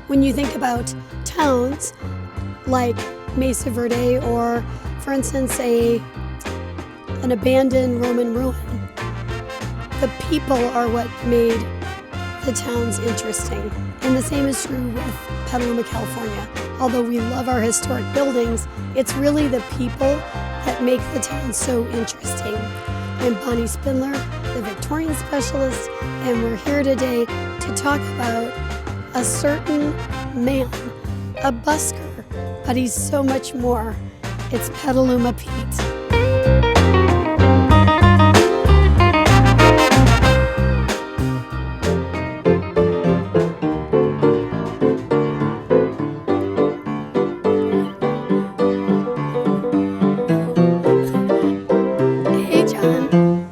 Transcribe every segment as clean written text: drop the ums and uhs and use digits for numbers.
when you think about towns like Mesa Verde or, for instance, an abandoned Roman ruin, the people are what made the towns interesting. And the same is true with Petaluma, California. Although we love our historic buildings, it's really the people that make the town so interesting. I'm Bonnie Spindler, the Victorian specialist, and we're here today to talk about a certain man, a busker, but he's so much more. It's Petaluma Pete.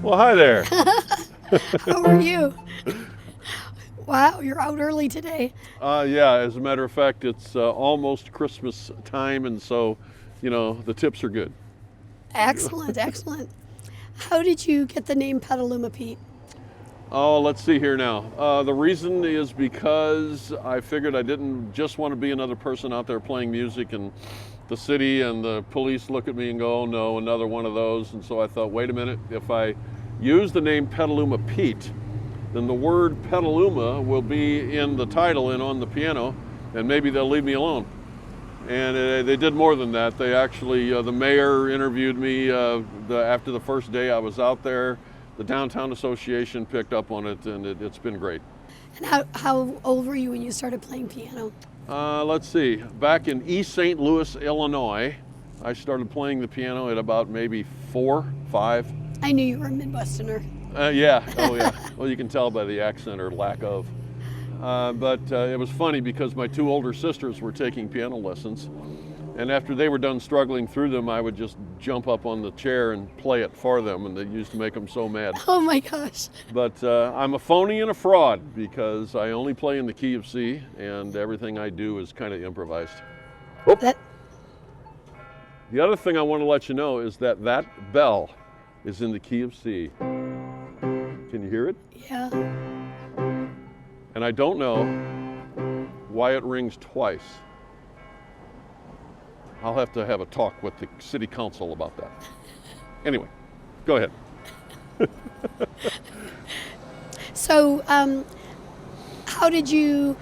Hi there. How are you? Wow, you're out early today. Yeah, as a matter of fact, it's almost Christmas time, and so, you know, the tips are good. Excellent, excellent. How did you get the name Petaluma Pete? Oh, let's see here now. The reason is because I figured I didn't just want to be another person out there playing music and the city and the police look at me and go, oh no, another one of those. And so I thought, wait a minute, if I use the name Petaluma Pete, then the word Petaluma will be in the title and on the piano, and maybe they'll leave me alone. And they did more than that. They actually, the mayor interviewed me after the first day I was out there. The Downtown Association picked up on it, and it's been great. And how old were you when you started playing piano? Let's see, back in East St. Louis, Illinois, I started playing the piano at about maybe 4, 5. I knew you were a Midwesterner. Yeah, oh yeah. Well, you can tell by the accent or lack of. But it was funny because my 2 older sisters were taking piano lessons, and after they were done struggling through them, I would just jump up on the chair and play it for them, and it used to make them so mad. Oh my gosh. But I'm a phony and a fraud because I only play in the key of C, and everything I do is kind of improvised. Oh. The other thing I want to let you know is that bell is in the key of C. Can you hear it? Yeah. And I don't know why it rings twice. I'll have to have a talk with the city council about that. Anyway, go ahead. So, how did you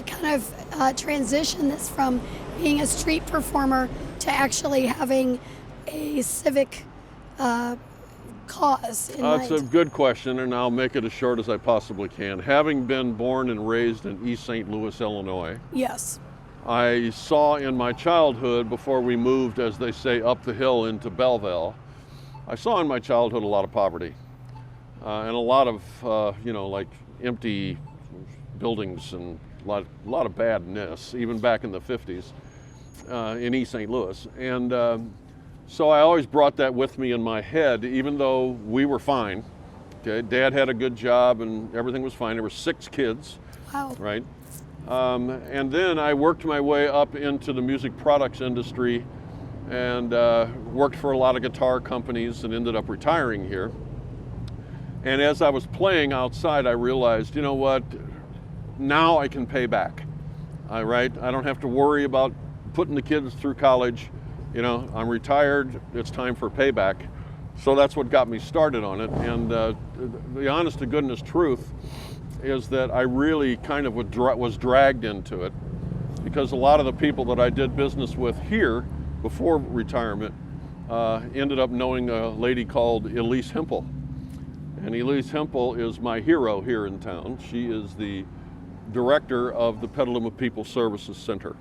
kind of transition this from being a street performer to actually having a civic cause in mind? That's a good question, and I'll make it as short as I possibly can. Having been born and raised in East St. Louis, Illinois, yes, I saw in my childhood, before we moved, as they say, up the hill into Belleville, I saw in my childhood a lot of poverty and a lot of, you know, like empty buildings and a lot of badness, even back in the 50s in East St. Louis. And so I always brought that with me in my head, even though we were fine. Okay, Dad had a good job and everything was fine. There were 6 kids, wow, right? And then I worked my way up into the music products industry and worked for a lot of guitar companies and ended up retiring here. And as I was playing outside, I realized, you know what, now I can pay back, right? I don't have to worry about putting the kids through college. You know, I'm retired, it's time for payback. So that's what got me started on it. And the honest to goodness truth is that I really kind of was dragged into it because a lot of the people that I did business with here before retirement ended up knowing a lady called Elise Hempel. And Elise Hempel is my hero here in town. She is the director of the Petaluma People Services Center.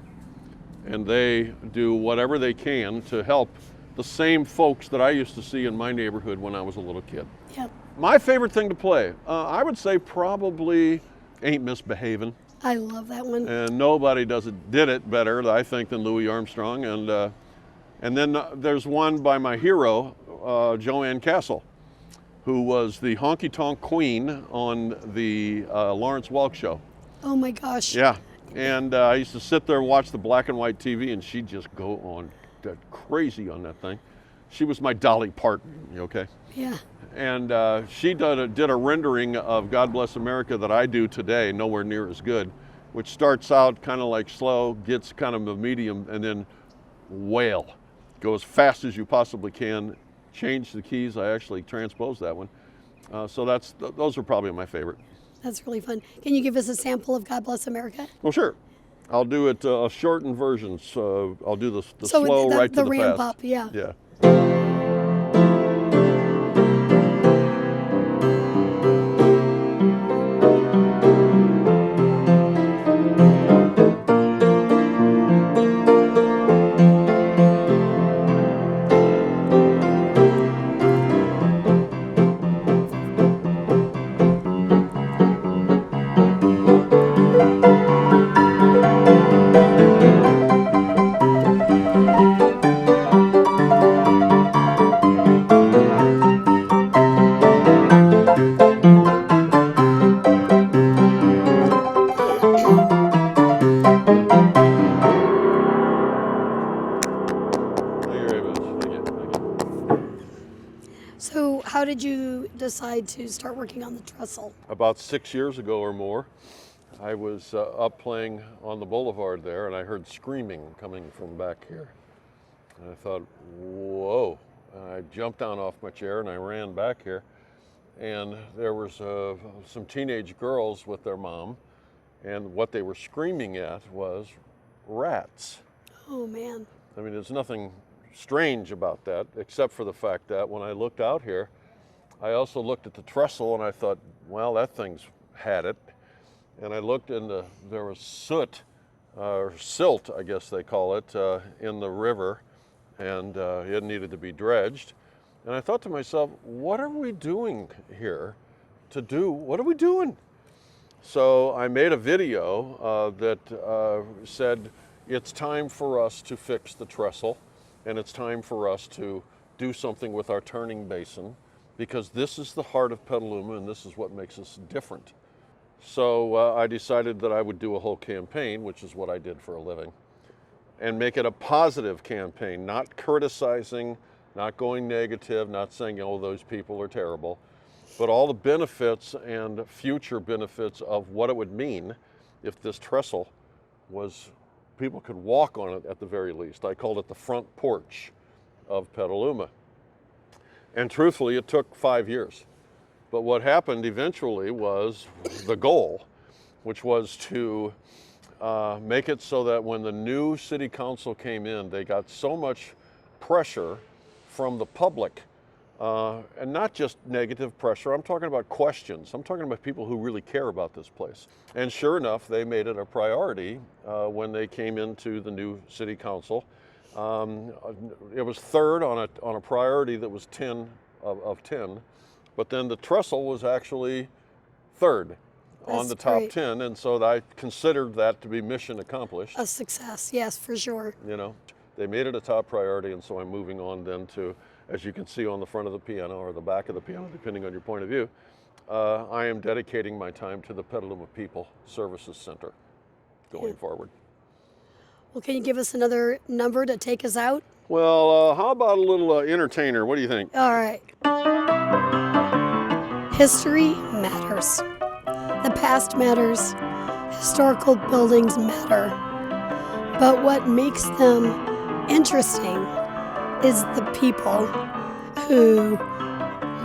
And they do whatever they can to help the same folks that I used to see in my neighborhood when I was a little kid. yep. My favorite thing to play, I would say probably Ain't Misbehavin'. I love that one. And nobody did it better, I think, than Louis Armstrong. And then there's one by my hero, Joanne Castle, who was the honky-tonk queen on the Lawrence Welk show. Oh my gosh. Yeah, and I used to sit there and watch the black and white TV, and she'd just go on crazy on that thing. She was my Dolly Parton, okay? Yeah. And she did a rendering of God Bless America that I do today, nowhere near as good, which starts out kind of like slow, gets kind of a medium, and then wail. Go as fast as you possibly can. Change the keys. I actually transposed that one. So those are probably my favorite. That's really fun. Can you give us a sample of God Bless America? Well, sure. I'll do it a shortened version. So I'll do the slow right to the ramp fast. up, yeah. Yeah. So how did you decide to start working on the trestle? About 6 years ago or more, I was up playing on the boulevard there, and I heard screaming coming from back here. And I thought, whoa. And I jumped down off my chair and I ran back here. And there was some teenage girls with their mom, and what they were screaming at was rats. Oh, man. I mean, there's nothing strange about that, except for the fact that when I looked out here, I also looked at the trestle and I thought, well, that thing's had it. And I looked and there was soot, or silt, I guess they call it, in the river, and it needed to be dredged. And I thought to myself, what are we doing here what are we doing? So I made a video that said, it's time for us to fix the trestle, and it's time for us to do something with our turning basin, because this is the heart of Petaluma and this is what makes us different. So I decided that I would do a whole campaign, which is what I did for a living, and make it a positive campaign, not criticizing, not going negative, not saying, oh, those people are terrible, but all the benefits and future benefits of what it would mean if this trestle was, people could walk on it at the very least. I called it the front porch of Petaluma. And truthfully, it took 5 years. But what happened eventually was the goal, which was to make it so that when the new city council came in, they got so much pressure from the public, and not just negative pressure. I'm talking about questions. I'm talking about people who really care about this place. And sure enough, they made it a priority when they came into the new city council. It was third on a priority that was 10 of 10, but then the trestle was actually third on the top 10, and so I considered that to be mission accomplished. A success, yes, for sure. You know, they made it a top priority, and so I'm moving on then to, as you can see on the front of the piano or the back of the piano, depending on your point of view, I am dedicating my time to the Petaluma People Services Center going forward. Well, can you give us another number to take us out? Well, how about a little entertainer? What do you think? All right. History matters. The past matters. Historical buildings matter. But what makes them interesting is the people who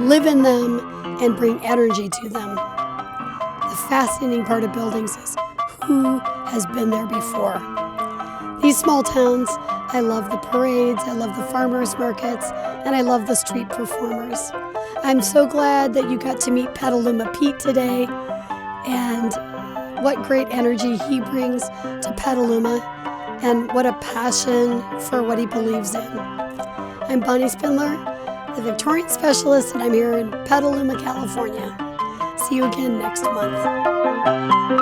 live in them and bring energy to them. The fascinating part of buildings is who has been there before. These small towns, I love the parades, I love the farmers markets, and I love the street performers. I'm so glad that you got to meet Petaluma Pete today, and what great energy he brings to Petaluma, and what a passion for what he believes in. I'm Bonnie Spindler, the Victorian specialist, and I'm here in Petaluma, California. See you again next month.